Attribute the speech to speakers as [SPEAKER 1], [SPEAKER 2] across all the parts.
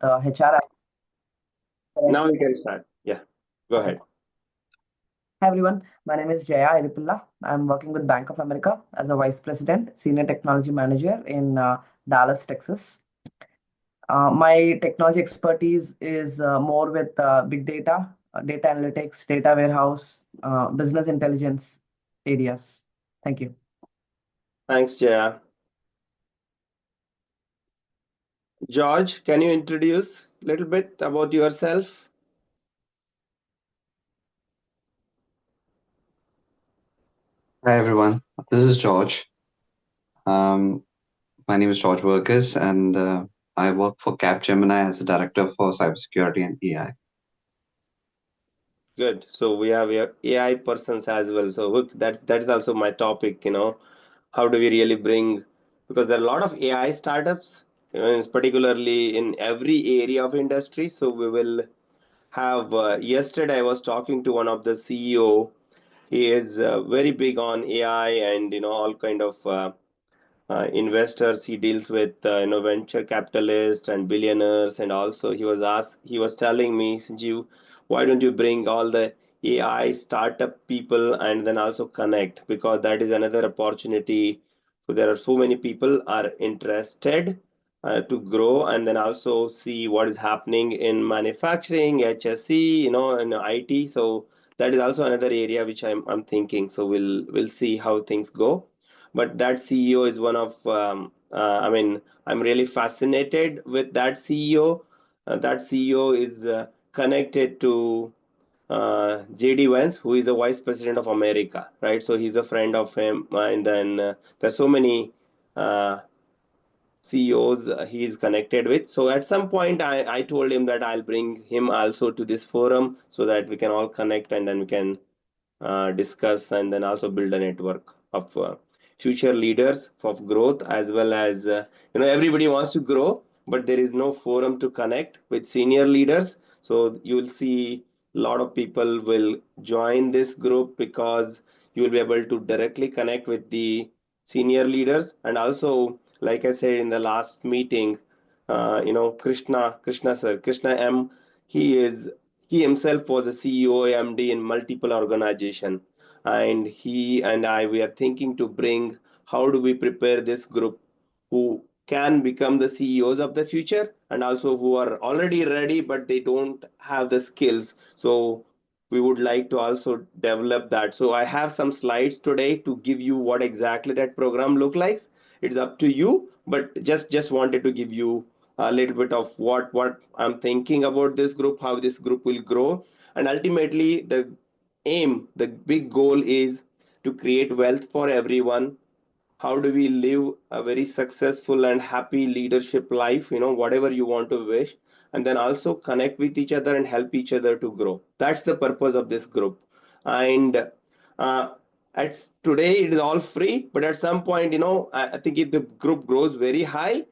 [SPEAKER 1] HR.
[SPEAKER 2] Now we can start. Yeah, go ahead.
[SPEAKER 1] Hi everyone, my name is Jaya Iripilla. I'm working with Bank of America as a Vice President, Senior Technology Manager in Dallas, Texas. My technology expertise is more with big data, data analytics, data warehouse, business intelligence areas. Thank you.
[SPEAKER 2] Thanks, Jaya. George, can you introduce a little bit about yourself?
[SPEAKER 3] Hi everyone, this is George. Um, my name is George Workers, and I work for Capgemini as a director for cybersecurity and AI.
[SPEAKER 2] Good. So we have AI persons as well. So look, that's also my topic. How do we really bring? Because there are a lot of AI startups, particularly in every area of industry. So we will have. Yesterday, I was talking to one of the CEO. He is very big on AI and all kind of investors. He deals with venture capitalists and billionaires, and also he was telling me, Sanjeev, why don't you bring all the AI startup people and then also connect, because that is another opportunity. So there are so many people are interested to grow and then also see what is happening in manufacturing, HSC, and IT. So that is also another area which I'm thinking. So we'll see how things go. But that CEO is one of, I mean, I'm really fascinated with that CEO. That CEO is connected to JD Vance, who is the Vice President of America, right? So he's a friend of him. And then there's so many uh, CEOs he is connected with. So at some point, I told him that I'll bring him also to this forum so that we can all connect and then we can discuss and then also build a network of future leaders of growth, as well as everybody wants to grow, but there is no forum to connect with senior leaders. So you will see a lot of people will join this group because you will be able to directly connect with the senior leaders. And also, like I said in the last meeting, Krishna sir, Krishna M, he himself was a CEO, MD in multiple organizations, and he and I we are thinking to bring how do we prepare this group who can become the CEOs of the future and also who are already ready but they don't have the skills. So we would like to also develop that. So I have some slides today to give you what exactly that program look like. It's up to you, but just wanted to give you a little bit of what I'm thinking about this group, how this group will grow, and ultimately the big goal is to create wealth for everyone. How do we live a very successful and happy leadership life, whatever you want to wish, and then also connect with each other and help each other to grow. That's the purpose of this group. And uh, at today it is all free, but at some point, I think if the group grows very high,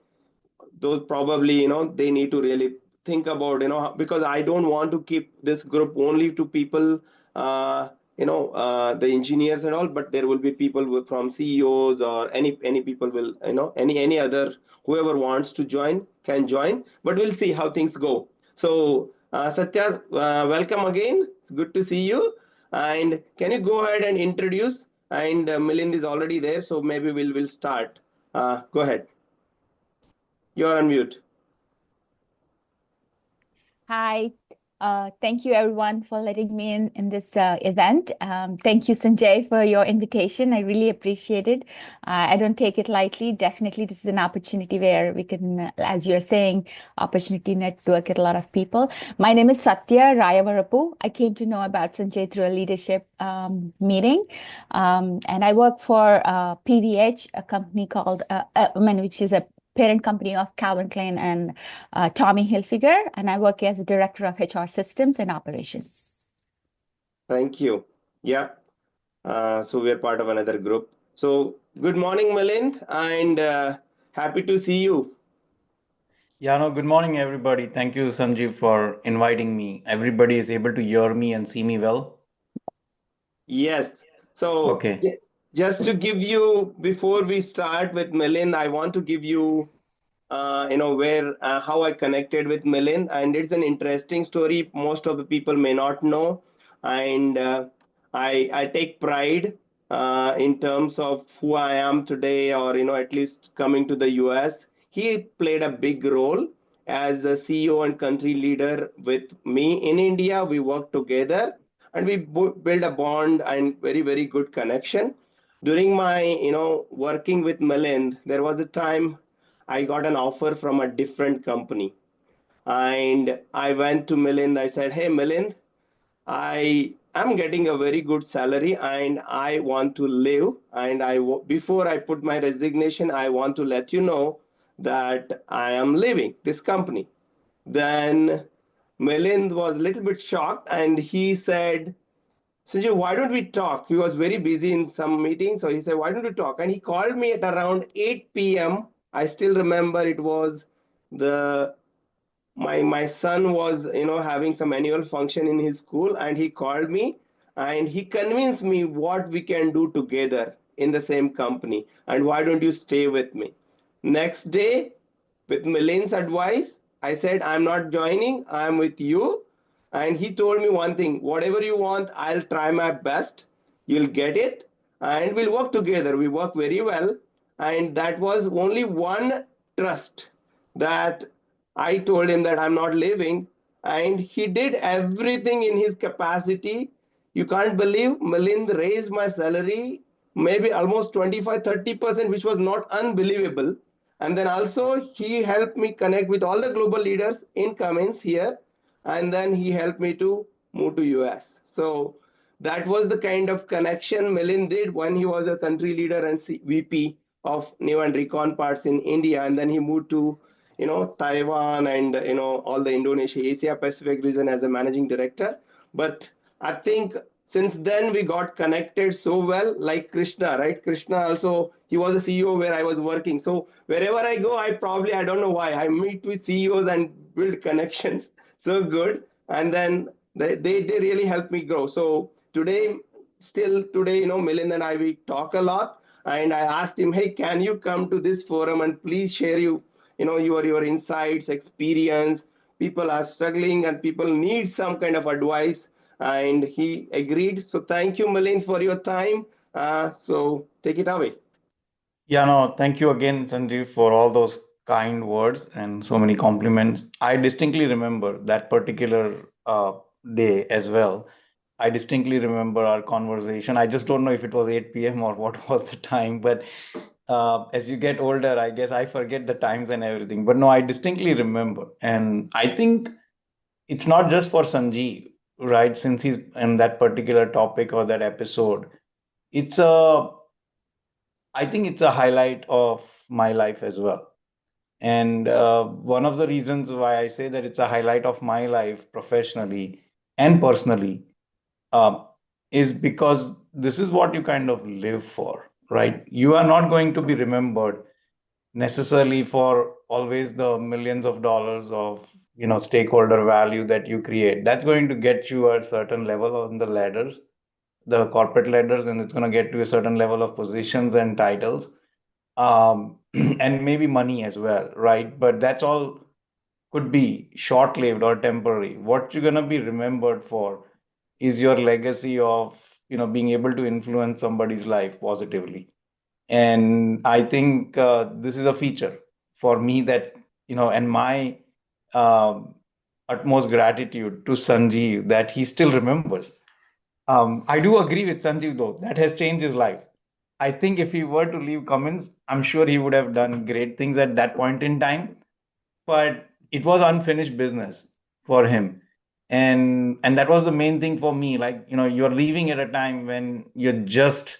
[SPEAKER 2] those probably they need to really think about, because I don't want to keep this group only to people, uh, the engineers and all, but there will be people from CEOs or any people will, any other, whoever wants to join can join, but we'll see how things go. So Satya, welcome again. It's good to see you. And can you go ahead and introduce? And Milind is already there, so maybe we'll start. Go ahead. You're on mute.
[SPEAKER 4] Hi. Thank you everyone for letting me in this event. Thank you, Sanjay, for your invitation. I really appreciate it. I don't take it lightly. Definitely, this is an opportunity where we can, as you're saying, opportunity network with a lot of people. My name is Satya Rayavarapu. I came to know about Sanjay through a leadership meeting. And I work for PVH, a company called, which is a parent company of Calvin Klein and Tommy Hilfiger, and I work as a director of HR systems and operations.
[SPEAKER 2] Thank you. Yeah. So we are part of another group. So good morning, Milind, and happy to see you.
[SPEAKER 5] Yeah, no, good morning, everybody. Thank you, Sanjeev, for inviting me. Everybody is able to hear me and see me well?
[SPEAKER 2] Yes. So
[SPEAKER 5] Okay.
[SPEAKER 2] just to give you, before we start with Milind, I want to give you where how I connected with Milind, and it's an interesting story. Most of the people may not know, and I take pride in terms of who I am today, or at least coming to the US. He played a big role as the CEO and country leader with me in India. We worked together, and we built a bond and very good connection. During my working with Milind, there was a time I got an offer from a different company. And I went to Milind. I said, "Hey, Milind, I am getting a very good salary and I want to live. And before I put my resignation, I want to let you know that I am leaving this company." Then Milind was a little bit shocked and he said, "Sanjay, why don't we talk?" He was very busy in some meeting. So he said, "Why don't we talk?" And he called me at around 8 p.m. I still remember it was the my son was having some annual function in his school, and he called me and he convinced me what we can do together in the same company, and why don't you stay with me. Next day, with Milind's advice, I said, "I'm not joining, I'm with you." And he told me one thing: "Whatever you want, I'll try my best. You'll get it, and we'll work together." We work very well. And that was only one trust that I told him that I'm not leaving. And he did everything in his capacity. You can't believe Milind raised my salary maybe almost 25-30%, which was not unbelievable. And then also he helped me connect with all the global leaders in Cummins here, and then he helped me to move to US. So that was the kind of connection Milind did when he was a country leader and VP of new and recon parts in India, and then he moved to Taiwan and all the Indonesia, Asia Pacific region as a managing director. But I think since then we got connected so well, like Krishna, right? Krishna also, he was a CEO where I was working. So wherever I go, I don't know why, I meet with CEOs and build connections so good. And then they really helped me grow. So today, still today, Milind and I, we talk a lot. And I asked him, "Hey, can you come to this forum and please share your insights, experience? People are struggling and people need some kind of advice." And he agreed. So thank you, Milind, for your time. So take it away.
[SPEAKER 5] Yeah, no, thank you again, Sanjeev, for all those kind words and so many compliments. I distinctly remember that particular day as well. I distinctly remember our conversation. I just don't know if it was 8 p.m. or what was the time, but as you get older, I guess I forget the times and everything. But no, I distinctly remember. And I think it's not just for Sanjeev, right? Since he's in that particular topic or that episode, it's a I think it's a highlight of my life as well. And one of the reasons why I say that it's a highlight of my life professionally and personally uh, is because this is what you kind of live for, right? You are not going to be remembered necessarily for always the millions of dollars of stakeholder value that you create. That's going to get you a certain level on the ladders, the corporate ladders, and it's going to get to a certain level of positions and titles, and maybe money as well, right? But that's all could be short-lived or temporary. What you're going to be remembered for is your legacy of being able to influence somebody's life positively. And I think this is a feature for me that and my um, utmost gratitude to Sanjeev that he still remembers. I do agree with Sanjeev though, that has changed his life. I think if he were to leave Cummins, I'm sure he would have done great things at that point in time, but it was unfinished business for him. And that was the main thing for me. Like, you're leaving at a time when you're just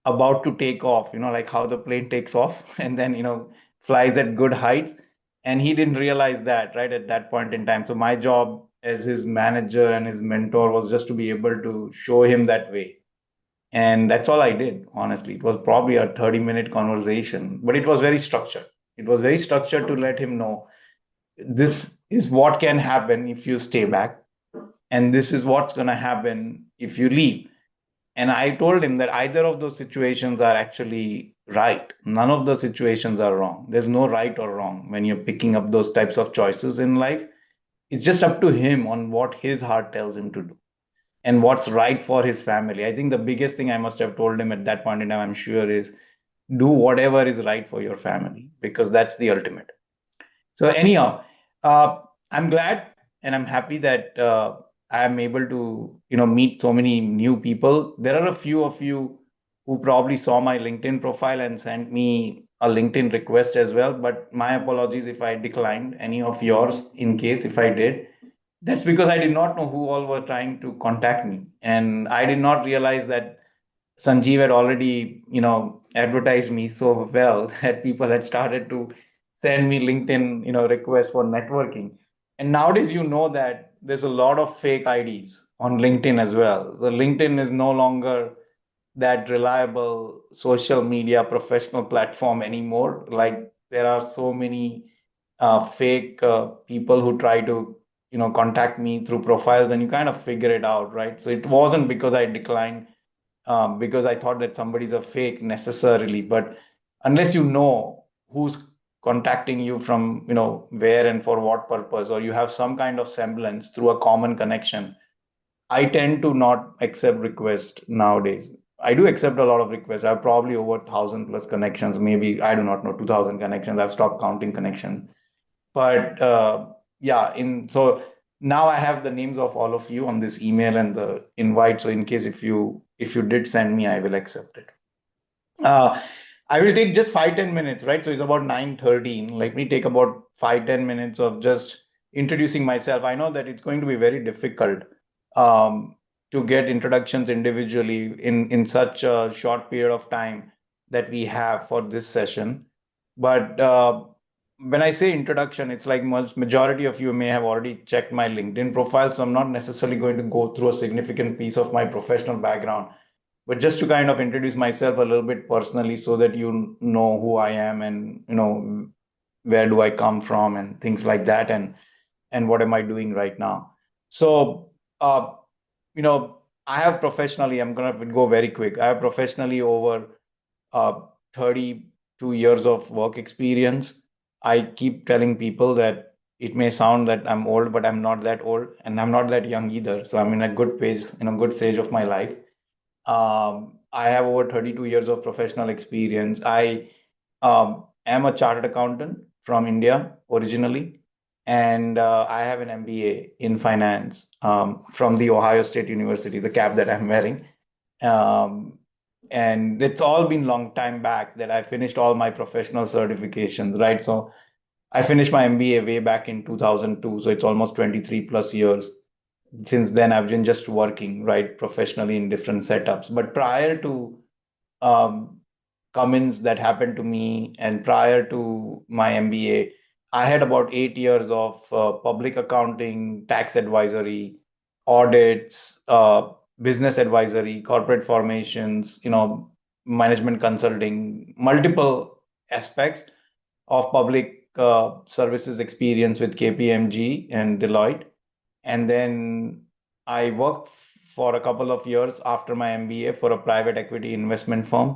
[SPEAKER 5] about to take off, like how the plane takes off and then, flies at good heights. And he didn't realize that right at that point in time. So my job as his manager and his mentor was just to be able to show him that way. And that's all I did, honestly. It was probably a 30-minute conversation, but it was very structured. It was very structured to let him know this is what can happen if you stay back, and this is what's going to happen if you leave. And I told him that either of those situations are actually right. None of the situations are wrong. There's no right or wrong when you're picking up those types of choices in life. It's just up to him on what his heart tells him to do and what's right for his family. I think the biggest thing I must have told him at that point in time, I'm sure, is do whatever is right for your family, because that's the ultimate. So anyhow, uh, I'm glad and I'm happy that I am able to, meet so many new people. There are a few of you who probably saw my LinkedIn profile and sent me a LinkedIn request as well. But my apologies if I declined any of yours in case if I did. That's because I did not know who all were trying to contact me, and I did not realize that Sanjeev had already, advertised me so well that people had started to send me LinkedIn, requests for networking. And nowadays, that there's a lot of fake IDs on LinkedIn as well. So LinkedIn is no longer that reliable social media professional platform anymore. Like there are so many fake people who try to, contact me through profiles, and you kind of figure it out, right? So it wasn't because I declined because I thought that somebody's a fake necessarily. But unless you know who's contacting you from, where and for what purpose, or you have some kind of semblance through a common connection, I tend to not accept requests nowadays. I do accept a lot of requests. I have probably over 1,000+ connections, maybe, I do not know, 2,000 connections. I've stopped counting connections. But yeah, so now I have the names of all of you on this email and the invite. So in case if you did send me, I will accept it. I will take just 5-10 minutes, right? So it's about 9:13. Let me take about 5-10 minutes of just introducing myself. I know that it's going to be very difficult um, to get introductions individually in such a short period of time that we have for this session. But when I say introduction, it's like majority of you may have already checked my LinkedIn profile, so I'm not necessarily going to go through a significant piece of my professional background, but just to kind of introduce myself a little bit personally so that you know who I am and where do I come from and things like that, and what am I doing right now. So you know I have professionally, I'm gonna go very quick. I have professionally over uh, 32 years of work experience. I keep telling people that it may sound that I'm old, but I'm not that old and I'm not that young either. So I'm in a good phase, in a good stage of my life. I have over 32 years of professional experience. I am a chartered accountant from India originally, and I have an MBA in finance from the Ohio State University, the cap that I'm wearing. Um, and it's all been long time back that I finished all my professional certifications, right? So I finished my MBA way back in 2002, so it's almost 23+ years. Since then, I've been just working, right, professionally in different setups. But prior to um, Cummins that happened to me, and prior to my MBA, I had about 8 years of public accounting, tax advisory, audits, business advisory, corporate formations, management consulting, multiple aspects of public services experience with KPMG and Deloitte. And then I worked for a couple of years after my MBA for a private equity investment firm.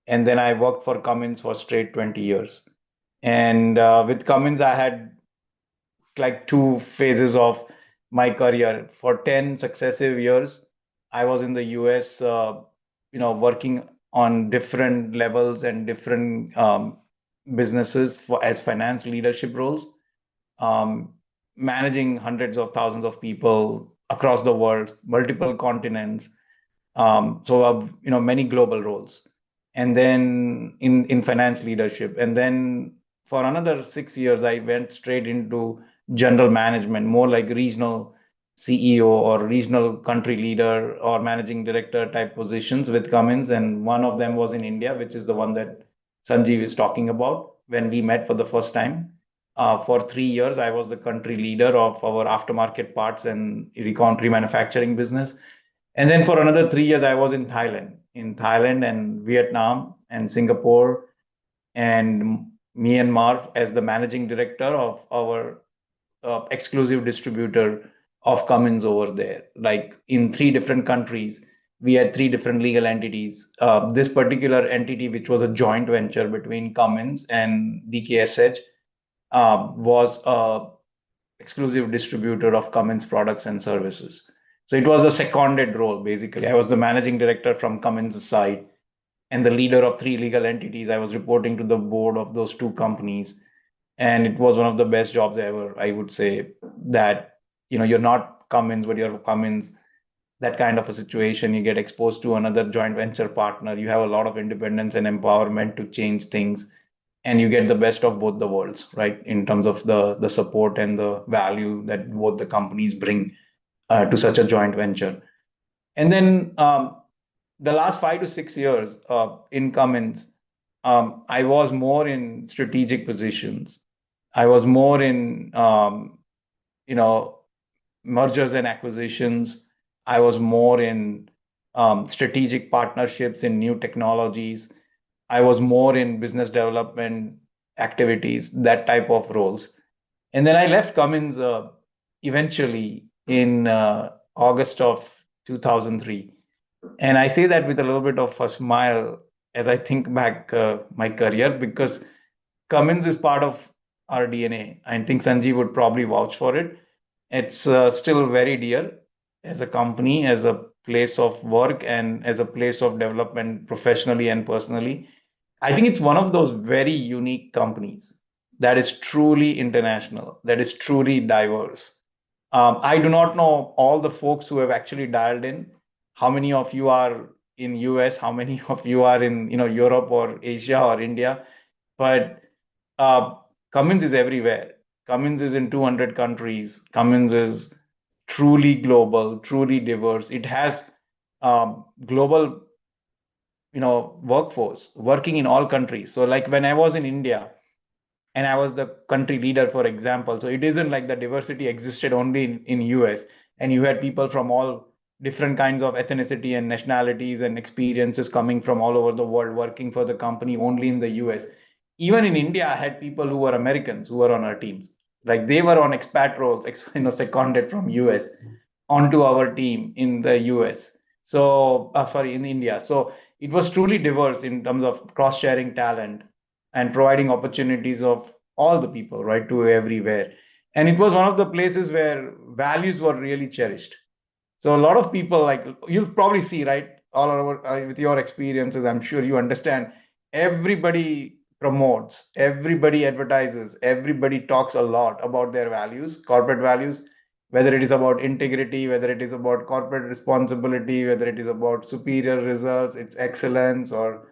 [SPEAKER 5] And then I worked for Cummins for straight 20 years. And with Cummins, I had like two phases of my career. For 10 successive years, I was in the US, working on different levels and different businesses as finance leadership roles, um, managing hundreds of thousands of people across the world, multiple continents, many global roles, and then in finance leadership. And then for another 6 years, I went straight into general management, more like regional CEO or regional country leader or managing director type positions with Cummins. And one of them was in India, which is the one that Sanjeev is talking about when we met for the first time. For 3 years, I was the country leader of our aftermarket parts and remanufacturing business. And then for another 3 years, I was in Thailand and Vietnam and Singapore and Myanmar as the managing director of our exclusive distributor of Cummins over there, like in 3 different countries. we had three different legal entities. This particular entity, which was a joint venture between Cummins and DKSH, was a exclusive distributor of Cummins products and services. So it was a seconded role, basically. I was the managing director from Cummins' side and the leader of three legal entities. I was reporting to the board of those two companies. And it was one of the best jobs ever, I would say, that, you're not Cummins, but you're Cummins, that kind of a situation. You get exposed to another joint venture partner. You have a lot of independence and empowerment to change things, and you get the best of both the worlds, right? In terms of the support and the value that both the companies bring to such a joint venture. And then the last 5 to 6 years in Cummins, I was more in strategic positions. I was more in mergers and acquisitions. I was more in strategic partnerships in new technologies. I was more in business development activities, that type of roles. And then I left Cummins eventually in August of 2003. And I say that with a little bit of a smile as I think back my career, because Cummins is part of our DNA. I think Sanjeev would probably vouch for it. It's still very dear as a company, as a place of work, and as a place of development professionally and personally. I think it's one of those very unique companies that is truly international, that is truly diverse. I do not know all the folks who have actually dialed in. How many of you are in US? How many of you are in Europe or Asia or India? But Cummins is everywhere. Cummins is in 200 countries. Cummins is truly global, truly diverse. It has global, workforce working in all countries. So, like when I was in India, and I was the country leader, for example. So it isn't like the diversity existed only in US, and you had people from all different kinds of ethnicity and nationalities and experiences coming from all over the world working for the company only in the US. Even in India, I had people who were Americans who were on our teams. Like they were on expat roles, seconded from US onto our team in the US. So, sorry, in India. So it was truly diverse in terms of cross-sharing talent and providing opportunities of all the people, right, to everywhere. And it was one of the places where values were really cherished. So a lot of people, like you'll probably see, right, all over with your experiences, I'm sure you understand, everybody promotes, everybody advertises, everybody talks a lot about their values, corporate values, whether it is about integrity, whether it is about corporate responsibility, whether it is about superior results, it's excellence, or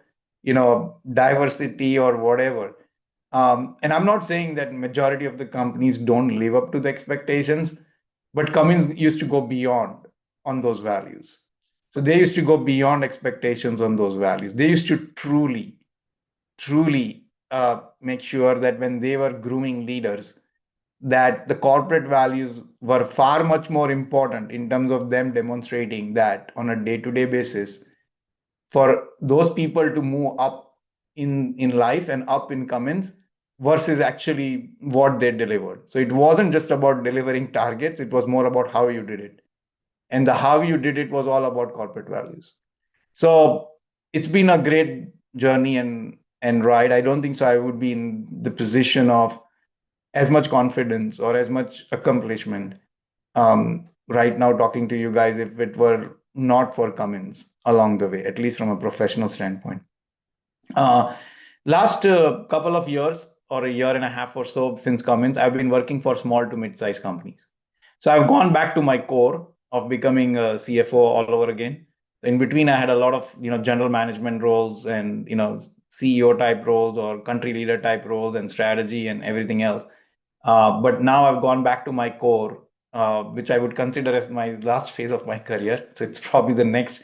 [SPEAKER 5] diversity or whatever. And I'm not saying that majority of the companies don't live up to the expectations, but Cummins used to go beyond on those values. So they used to go beyond expectations on those values. They used to truly make sure that when they were grooming leaders, that the corporate values were far much more important in terms of them demonstrating that on a day-to-day basis for those people to move up in life and up in Cummins versus actually what they delivered. So it wasn't just about delivering targets, it was more about how you did it. And the how you did it was all about corporate values. So it's been a great journey and ride. I don't think so I would be in the position of as much confidence or as much accomplishment right now talking to you guys if it were not for Cummins along the way, at least from a professional standpoint. Last couple of years or a year and a half or so since Cummins, I've been working for small to mid-sized companies. So I've gone back to my core of becoming a CFO all over again. In between, I had a lot of general management roles and CEO type roles or country leader type roles and strategy and everything else. But now I've gone back to my core, which I would consider as my last phase of my career. So it's probably the next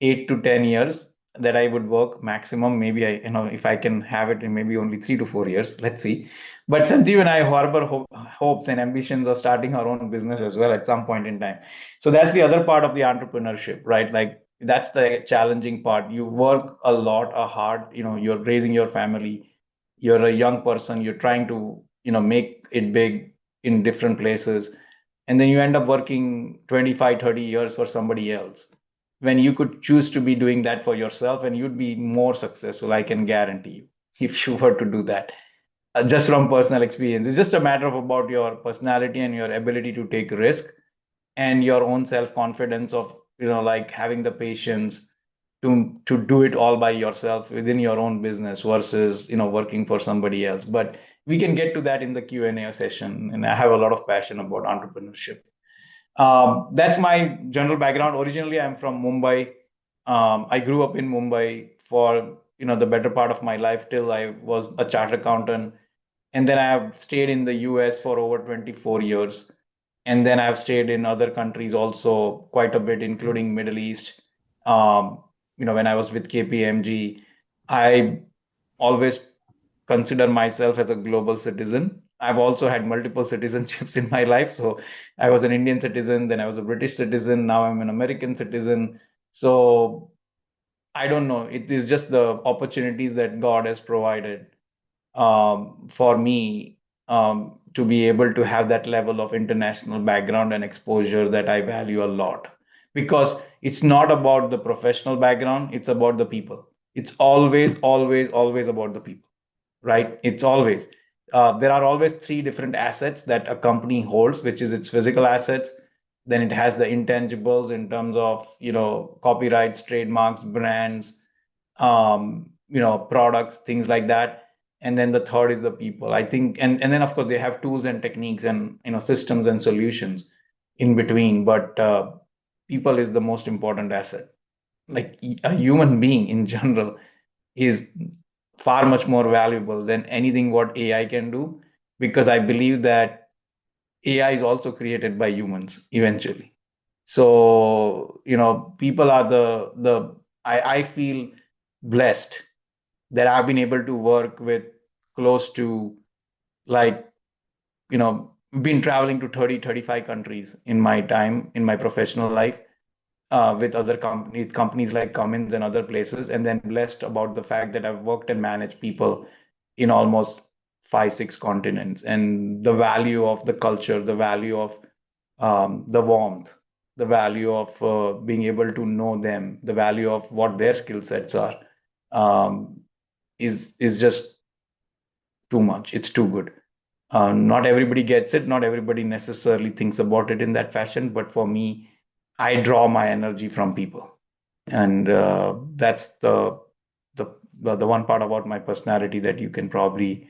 [SPEAKER 5] 8 to 10 years that I would work maximum. Maybe if I can have it in maybe only 3 to 4 years, let's see. But Sanjeev and I harbor hopes and ambitions of starting our own business as well at some point in time. So that's the other part of the entrepreneurship, right? Like that's the challenging part. You work a lot, hard, you're raising your family, you're a young person, you're trying to, make it big in different places. And then you end up working 25, 30 years for somebody else. when you could choose to be doing that for yourself, and you'd be more successful, I can guarantee you, if you were to do that. Just from personal experience, it's just a matter of about your personality and your ability to take risk, and your own self confidence of, like having the patience to do it all by yourself within your own business versus, working for somebody else. But we can get to that in the Q&A session, and I have a lot of passion about entrepreneurship. That's my general background. Originally, I'm from Mumbai. I grew up in Mumbai for, the better part of my life till I was a chartered accountant. And then I have stayed in the US for over 24 years. And then I've stayed in other countries also quite a bit, including Middle East. When I was with KPMG, I always consider myself as a global citizen. I've also had multiple citizenships in my life. So I was an Indian citizen, then I was a British citizen, now I'm an American citizen. So I don't know. It is just the opportunities that God has provided for me to be able to have that level of international background and exposure that I value a lot. Because it's not about the professional background, it's about the people. It's always, always, always about the people, right? It's always. There are always three different assets that a company holds, which is its physical assets. Then it has the intangibles in terms of, copyrights, trademarks, brands, products, things like that. And then the third is the people, I think. And then, of course, they have tools and techniques and, systems and solutions in between. But people is the most important asset. Like a human being in general is far much more valuable than anything what AI can do, because I believe that AI is also created by humans eventually. So, people are I feel blessed that I've been able to work with close to, like, been traveling to 30, 35 countries in my time, in my professional life, with other companies like Cummins and other places, and then blessed about the fact that I've worked and managed people in almost 5, 6 continents, and the value of the culture, the value of the warmth, the value of being able to know them, the value of what their skill sets are, um, is just too much. It's too good. Not everybody gets it. Not everybody necessarily thinks about it in that fashion. But for me, I draw my energy from people, and that's the one part about my personality that you can probably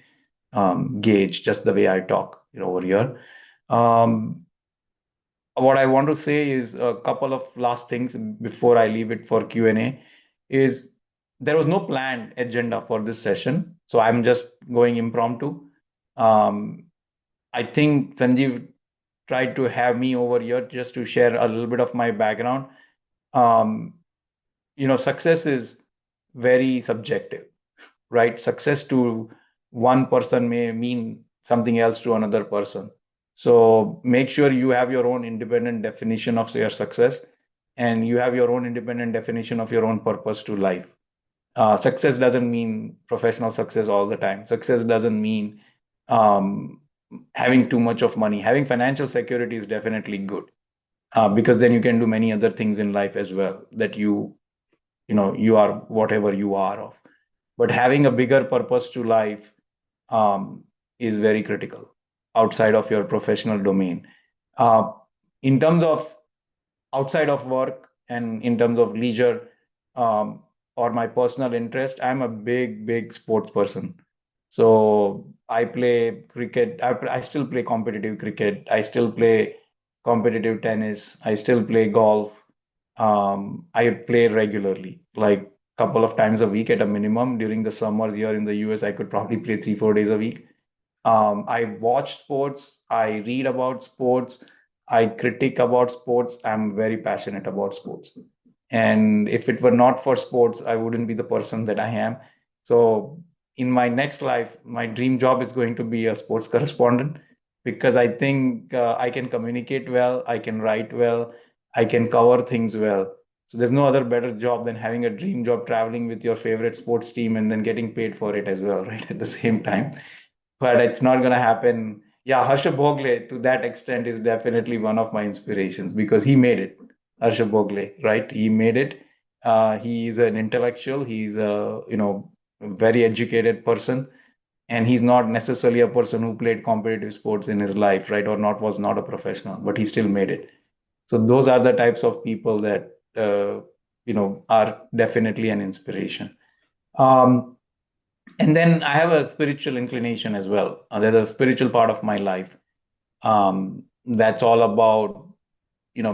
[SPEAKER 5] gauge just the way I talk, over here. What I want to say is a couple of last things before I leave it for Q&A. Is there was no planned agenda for this session, so I'm just going impromptu. Um, I think Sanjeev tried to have me over here just to share a little bit of my background. Um, Success is very subjective, right? Success to one person may mean something else to another person. So make sure you have your own independent definition of your success, and you have your own independent definition of your own purpose to life. Success doesn't mean professional success all the time. Success doesn't mean um, having too much of money. Having financial security is definitely good, because then you can do many other things in life as well that you are whatever you are of. But having a bigger purpose to life is very critical outside of your professional domain. Uh, in terms of outside of work and in terms of leisure, or my personal interest, I'm a big sports person. So I play cricket. I still play competitive cricket. I still play competitive tennis. I still play golf. I play regularly, like couple of times a week at a minimum. During the summers here in the US, I could probably play 3, 4 days a week. I watch sports, I read about sports, I critique about sports. I'm very passionate about sports. And if it were not for sports, I wouldn't be the person that I am. So in my next life, my dream job is going to be a sports correspondent, because I think I can communicate well, I can write well, I can cover things well. So there's no other better job than having a dream job, traveling with your favorite sports team and then getting paid for it as well, right? At the same time. But it's not going to happen. Yeah, Harsha Bhogle to that extent is definitely one of my inspirations, because he made it. Harsha Bogle, right? He made it. He is an intellectual. He's a very educated person, and he's not necessarily a person who played competitive sports in his life, right? Or was not a professional, but he still made it. So those are the types of people that are definitely an inspiration. Um, and then I have a spiritual inclination as well. There's a spiritual part of my life that's all about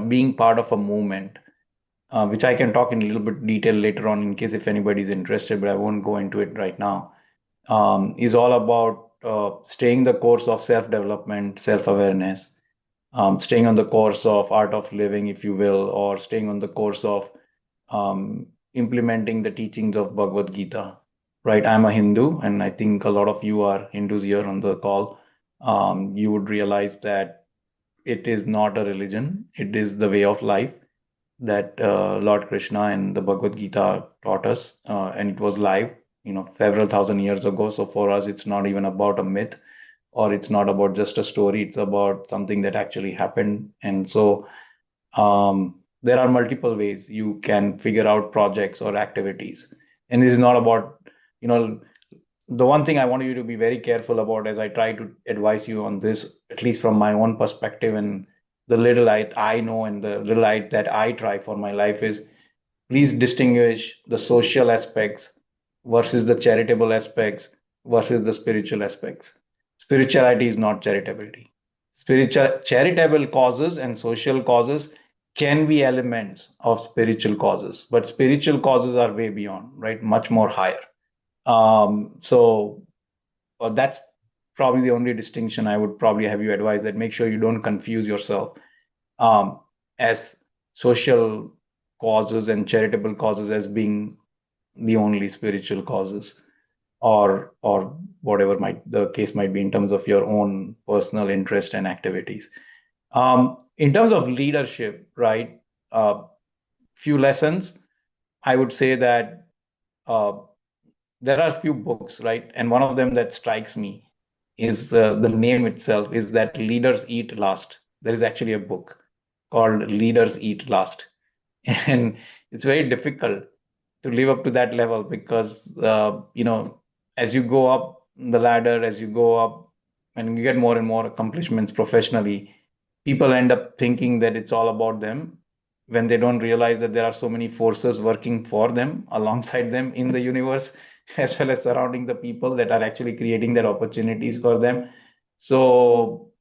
[SPEAKER 5] being part of a movement, which I can talk in a little bit detail later on in case if anybody's interested, but I won't go into it right now. Is all about staying the course of self-development, self-awareness, staying on the course of art of living, if you will, or staying on the course of implementing the teachings of Bhagavad Gita. Right? I'm a Hindu, and I think a lot of you are Hindus here on the call. You would realize that it is not a religion, it is the way of life that Lord Krishna and the Bhagavad Gita taught us, and it was live, several thousand years ago. So for us, it's not even about a myth, or it's not about just a story. It's about something that actually happened. And so there are multiple ways you can figure out projects or activities. And it is not about, the one thing I want you to be very careful about as I try to advise you on this, at least from my own perspective and the little light I know and the little light that I try for my life is please distinguish the social aspects versus the charitable aspects versus the spiritual aspects. Spirituality is not charitability. Charitable causes and social causes can be elements of spiritual causes, but spiritual causes are way beyond, right? Much more higher. So that's probably the only distinction I would probably have you advise, that make sure you don't confuse yourself as social causes and charitable causes as being the only spiritual causes, or whatever the case might be in terms of your own personal interest and activities. In terms of leadership, right? Few lessons. I would say that there are a few books, right? And one of them that strikes me is the name itself is that Leaders Eat Last. There is actually a book called Leaders Eat Last. And it's very difficult to live up to that level because, as you go up the ladder, as you go up and you get more and more accomplishments professionally, people end up thinking that it's all about them when they don't realize that there are so many forces working for them, alongside them in the universe, as well as surrounding the people that are actually creating that opportunities for them. So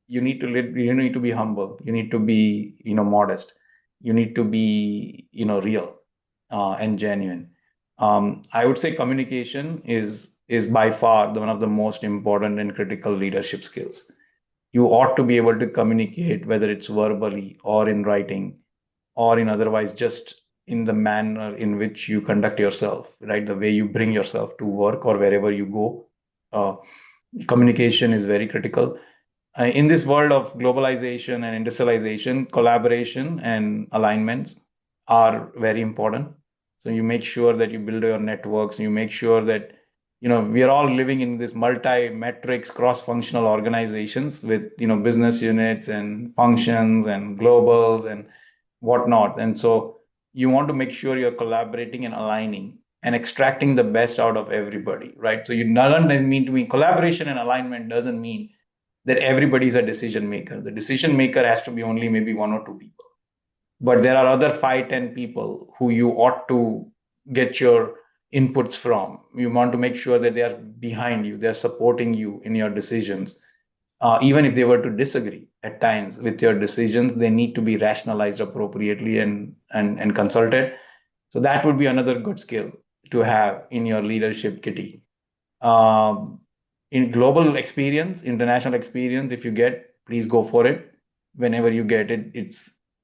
[SPEAKER 5] you need to be humble. You need to be modest. You need to be real and genuine. I would say communication is by far one of the most important and critical leadership skills. You ought to be able to communicate, whether it's verbally or in writing or in otherwise just in the manner in which you conduct yourself, right? The way you bring yourself to work or wherever you go. Communication is very critical. In this world of globalization and industrialization, collaboration and alignments are very important. So you make sure that you build your networks, you make sure that we are all living in this multi-metrics cross-functional organizations with business units and functions and globals and whatnot. And so you want to make sure you're collaborating and aligning and extracting the best out of everybody, right? So you doesn't mean to me collaboration and alignment doesn't mean that everybody is a decision maker. The decision maker has to be only maybe one or two people, but there are other 5, 10 people who you ought to get your inputs from. You want to make sure that they are behind you, they're supporting you in your decisions. Even if they were to disagree at times with your decisions, they need to be rationalized appropriately and consulted. So that would be another good skill to have in your leadership kitty. In global experience, international experience, if you get, please go for it. Whenever you get it,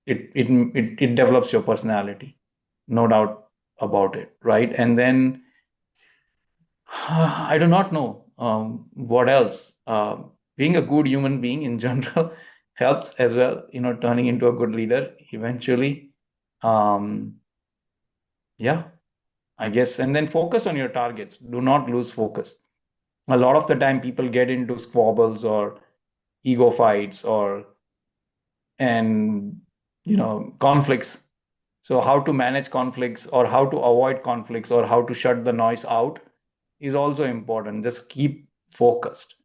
[SPEAKER 5] it develops your personality, no doubt about it, right? And then I do not know what else. Being a good human being in general helps as well, turning into a good leader eventually. Um, yeah, I guess. And then focus on your targets. Do not lose focus. A lot of the time, people get into squabbles or ego fights and conflicts. So how to manage conflicts or how to avoid conflicts or how to shut the noise out is also important. Just keep focused.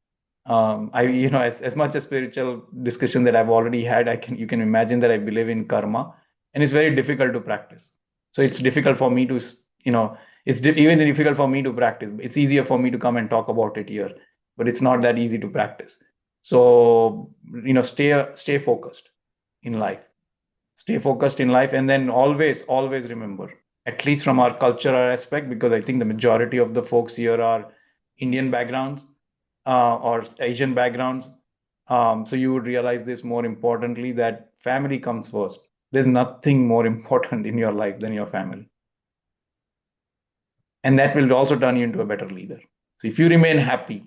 [SPEAKER 5] As much as spiritual discussion that I've already had, you can imagine that I believe in karma, and it's very difficult to practice. So it's difficult for me to, even difficult for me to practice. It's easier for me to come and talk about it here, but it's not that easy to practice. So, stay focused in life. Stay focused in life, and then always remember, at least from our cultural aspect, because I think the majority of the folks here are Indian backgrounds or Asian backgrounds. So you would realize this more importantly, that family comes first. There's nothing more important in your life than your family. And that will also turn you into a better leader. So if you remain happy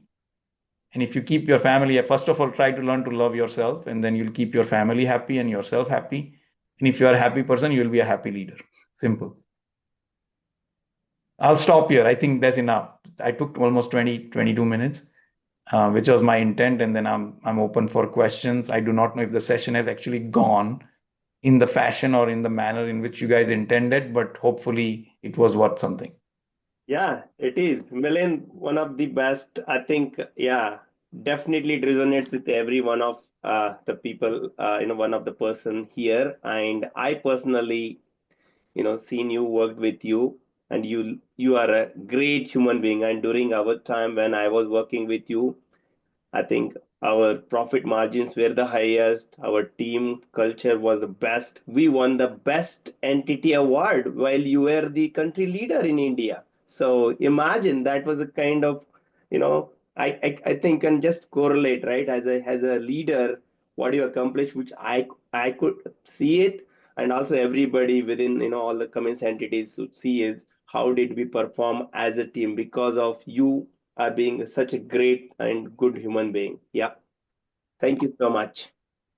[SPEAKER 5] and if you keep your family, first of all, try to learn to love yourself, and then you'll keep your family happy and yourself happy. And if you are a happy person, you'll be a happy leader. Simple. I'll stop here. I think that's enough. I took almost 22 minutes. Which was my intent, and then I'm open for questions. I do not know if the session has actually gone in the fashion or in the manner in which you guys intended, but hopefully it was worth something.
[SPEAKER 2] Yeah, it is. Milind, one of the best, I think, yeah, definitely it resonates with every one of the people, one of the person here. And I personally, seen you, worked with you, and you are a great human being. And during our time when I was working with you, I think our profit margins were the highest. Our team culture was the best. We won the best entity award while you were the country leader in India. So imagine that was a kind of, I think can just correlate, right? As a leader, what you accomplished, which I could see it, and also everybody within all the Cummins entities would see is how did we perform as a team because of you are being such a great and good human being. Yeah. Thank you so much.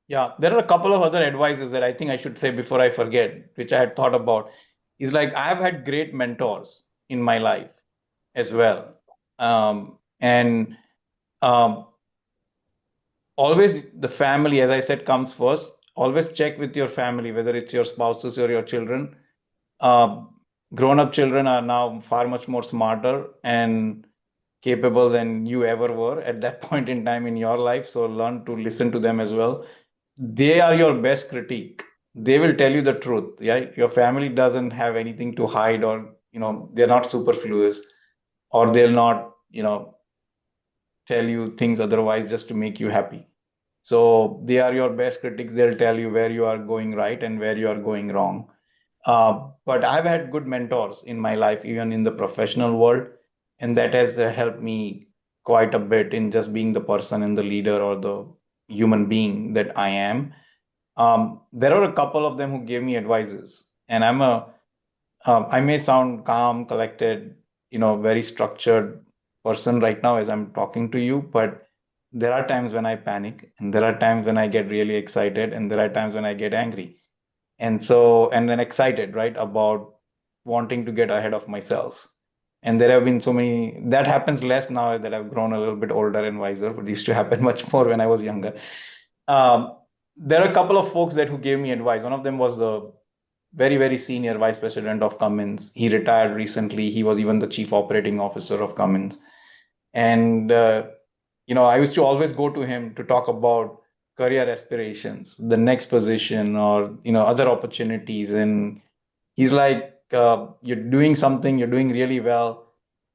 [SPEAKER 5] Yeah, there are a couple of other advices that I think I should say before I forget, which I had thought about. Is like I've had great mentors in my life as well. And um, always the family, as I said, comes first. Always check with your family, whether it's your spouses or your children. Uh, Grown-up children are now far much more smarter and capable than you ever were at that point in time in your life. So learn to listen to them as well. They are your best critique. They will tell you the truth. Yeah, your family doesn't have anything to hide, or they're not superfluous, or they'll not tell you things otherwise just to make you happy. So they are your best critics. They'll tell you where you are going right and where you are going wrong. But I've had good mentors in my life, even in the professional world, and that has helped me quite a bit in just being the person and the leader or the human being that I am. There are a couple of them who gave me advices, and I may sound calm, collected, very structured person right now as I'm talking to you, but there are times when I panic, and there are times when I get really excited, and there are times when I get angry. And then excited, right, about wanting to get ahead of myself. And there have been so many, that happens less now that I've grown a little bit older and wiser, but it used to happen much more when I was younger. Um, there are a couple of folks who gave me advice. One of them was the very senior vice president of Cummins. He retired recently. He was even the chief operating officer of Cummins. And, I used to always go to him to talk about career aspirations, the next position, or, other opportunities. And he's like, you're doing something, you're doing really well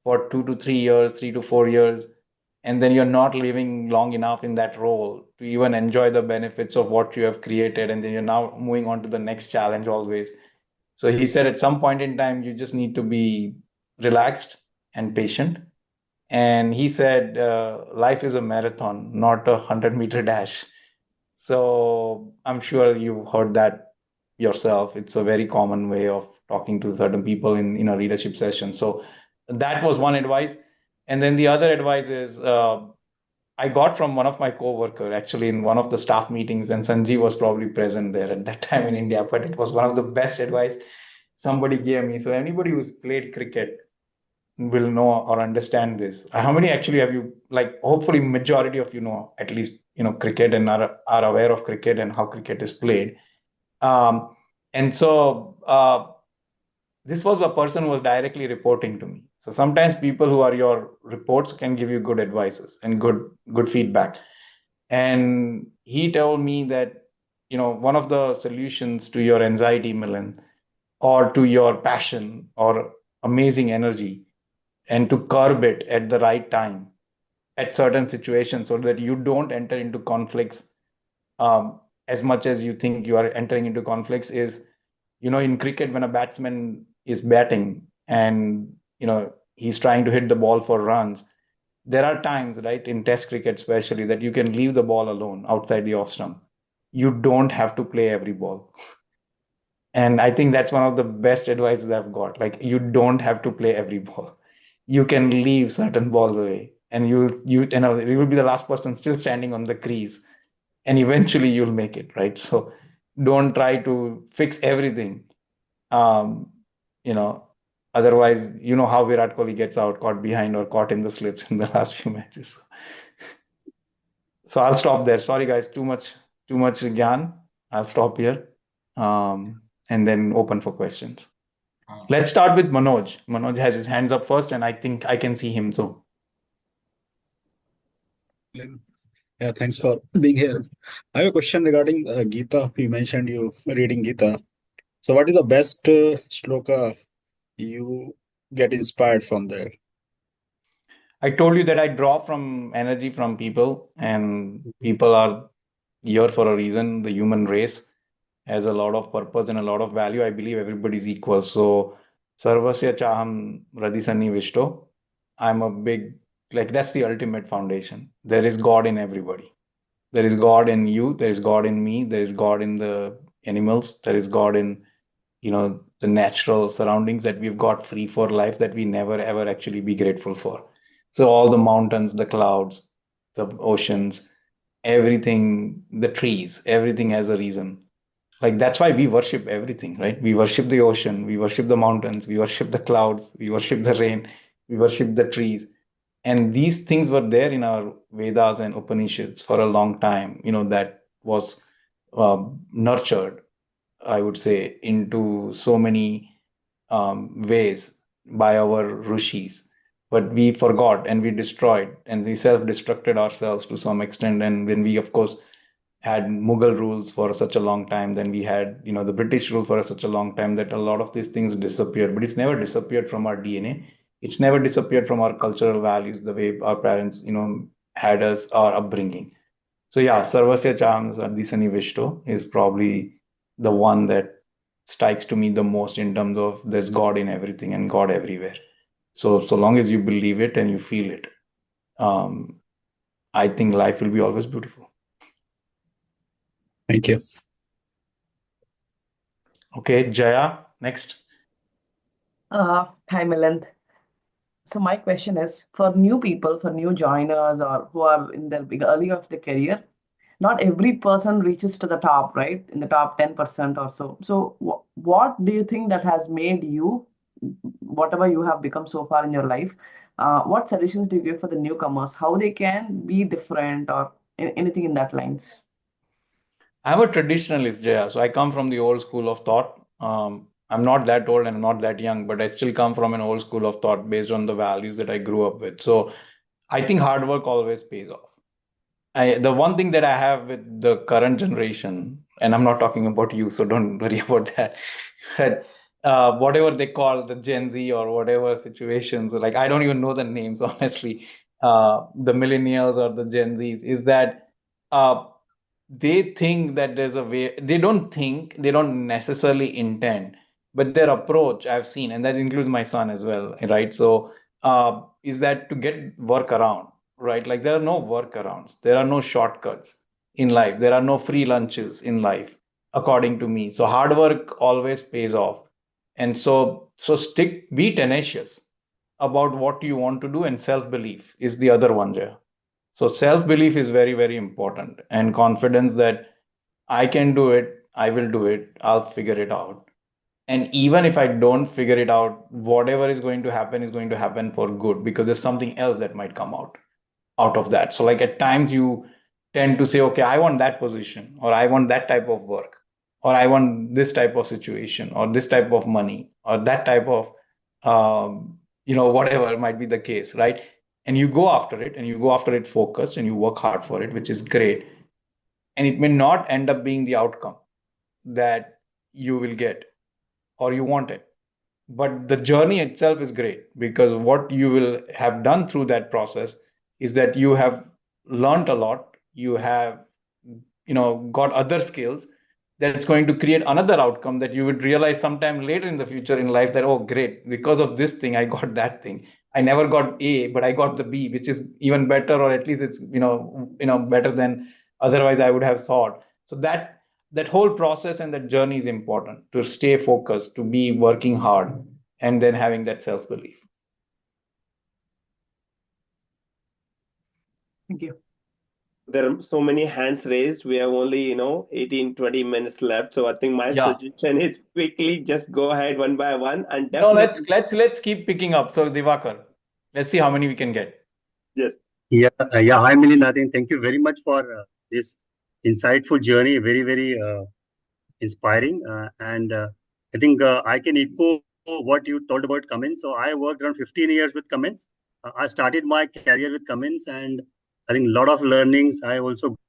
[SPEAKER 5] for 2 to 3 years, 3 to 4 years, and then you're not living long enough in that role to even enjoy the benefits of what you have created. And then you're now moving on to the next challenge always. So he said at some point in time, you just need to be relaxed and patient. And he said, life is a marathon, not a 100-meter dash. So I'm sure you've heard that yourself. It's a very common way of talking to certain people in a leadership session. So that was one advice. And then the other advice is I got from one of my coworker actually in one of the staff meetings, and Sanjeev was probably present there at that time in India, but it was one of the best advice somebody gave me. So anybody who's played cricket will know or understand this. How many actually have you, like, hopefully majority of you know at least, cricket and are aware of cricket and how cricket is played. Um, and so this was a person who was directly reporting to me. So sometimes people who are your reports can give you good advices and good feedback. And he told me that, one of the solutions to your anxiety, Milind, or to your passion or amazing energy, and to curb it at the right time at certain situations so that you don't enter into conflicts as much as you think you are entering into conflicts is, in cricket, when a batsman is batting and, he's trying to hit the ball for runs, there are times, right, in test cricket especially, that you can leave the ball alone outside the off stump. You don't have to play every ball. And I think that's one of the best advices I've got. Like, you don't have to play every ball. You can leave certain balls away, and you will be the last person still standing on the crease, and eventually you'll make it, right? So don't try to fix everything. Um, you know, Otherwise, you know how Virat Kohli gets out, caught behind or caught in the slips in the last few matches. So I'll stop there. Sorry, guys, too much gyan. I'll stop here, and then open for questions. Let's start with Manoj. Manoj has his hands up first, and I think I can see him. So
[SPEAKER 6] Yeah, thanks for being here. I have a question regarding Gita. You mentioned you reading Gita. So, what is the best shloka you get inspired from there?
[SPEAKER 5] I told you that I draw from energy from people, and people are here for a reason. The human race has a lot of purpose and a lot of value. I believe everybody's equal. So, Sarvasya Chaham Radhisani Vishto. I'm a big, like, that's the ultimate foundation. There is God in everybody. There is God in you, there is God in me, there is God in the animals, there is God in, the natural surroundings that we've got free for life that we never ever actually be grateful for. So all the mountains, the clouds, the oceans, everything, the trees, everything has a reason. Like, that's why we worship everything, right? We worship the ocean, we worship the mountains, we worship the clouds, we worship the rain, we worship the trees. And these things were there in our Vedas and Upanishads for a long time, that was nurtured, I would say, into so many ways by our rishis. But we forgot and we destroyed and we self-destructed ourselves to some extent. And when we, of course, had Mughal rules for such a long time, then we had, the British rule for such a long time, that a lot of these things disappeared. But it's never disappeared from our DNA. It's never disappeared from our cultural values, the way our parents, had us, our upbringing. So yeah, Sarvasya Cham Sardisani Vishto is probably the one that strikes to me the most in terms of there's God in everything and God everywhere. So long as you believe it and you feel it, um, I think life will be always beautiful.
[SPEAKER 6] Thank you.
[SPEAKER 5] Okay, Jaya, next.
[SPEAKER 1] Hi, Milind. So my question is for new people, for new joiners or who are in their early of their career, not every person reaches to the top, right? In the top 10% or so. So what do you think that has made you, whatever you have become so far in your life, what suggestions do you give for the newcomers, how they can be different or anything in that lines?
[SPEAKER 5] I'm a traditionalist, Jaya. So I come from the old school of thought. I'm not that old and I'm not that young, but I still come from an old school of thought based on the values that I grew up with. So I think hard work always pays off. The one thing that I have with the current generation, and I'm not talking about you, so don't worry about that. But whatever they call the Gen Z or whatever situations, like, I don't even know the names, honestly, the millennials or the Gen Zs, is that uh, they think that there's a way. They don't necessarily intend, but their approach I've seen, and that includes my son as well, right? So is that to get work around, right? Like, there are no workarounds, there are no shortcuts in life, there are no free lunches in life, according to me. So hard work always pays off. And so be tenacious about what you want to do, and self-belief is the other one, Jay. So self-belief is very, very important, and confidence that I can do it, I will do it, I'll figure it out. And even if I don't figure it out, whatever is going to happen for good, because there's something else that might come out of that. So, like, at times you tend to say, okay, I want that position or I want that type of work. or I want this type of situation, or this type of money, or that type of, whatever might be the case, right? And you go after it, and you go after it focused, and you work hard for it, which is great. And it may not end up being the outcome that you will get or you want it. But the journey itself is great, because what you will have done through that process is that you have learned a lot. You have, got other skills that's going to create another outcome that you would realize sometime later in the future in life that, oh, great, because of this thing, I got that thing. I never got A, but I got the B, which is even better, or at least it's, better than otherwise I would have thought. So that whole process and that journey is important, to stay focused, to be working hard, and then having that self-belief.
[SPEAKER 1] Thank you.
[SPEAKER 2] There are so many hands raised. We have only, 18, 20 minutes left. So I think my
[SPEAKER 5] Yeah.
[SPEAKER 2] suggestion is quickly just go ahead one by one, and
[SPEAKER 5] No,
[SPEAKER 2] definitely.
[SPEAKER 5] let's keep picking up. So Divakar, let's see how many we can get.
[SPEAKER 2] Yes.
[SPEAKER 7] Yeah, Hi, Milind Madani. Thank you very much for this insightful journey. Very, very inspiring. And I think I can echo what you told about Cummins. So I worked around 15 years with Cummins. I started my career with Cummins, and I think a lot of learnings. I also